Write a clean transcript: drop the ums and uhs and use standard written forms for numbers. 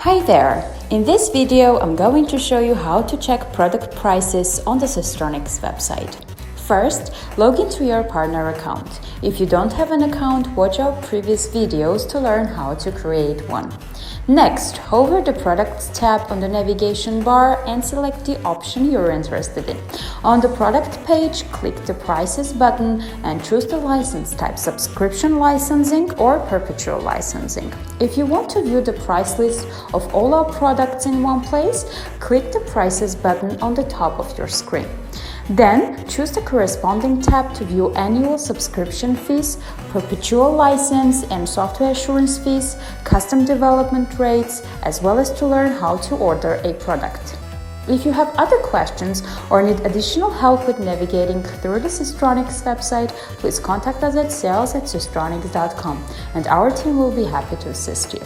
Hi there! In this video, I'm going to show you how to check product prices on the SYSTRONICS website. First, log into your partner account. If you don't have an account, watch our previous videos to learn how to create one. Next, hover the Products tab on the navigation bar and select the option you're interested in. On the product page, click the Prices button and choose the license type: subscription licensing or perpetual licensing. If you want to view the price list of all our products in one place, click the Prices button on the top of your screen. Then, choose the corresponding tab to view annual subscription fees, perpetual license and software assurance fees, custom development rates, as well as to learn how to order a product. If you have other questions or need additional help with navigating through the SYSTRONICS website, please contact us at sales@systronics.com and our team will be happy to assist you.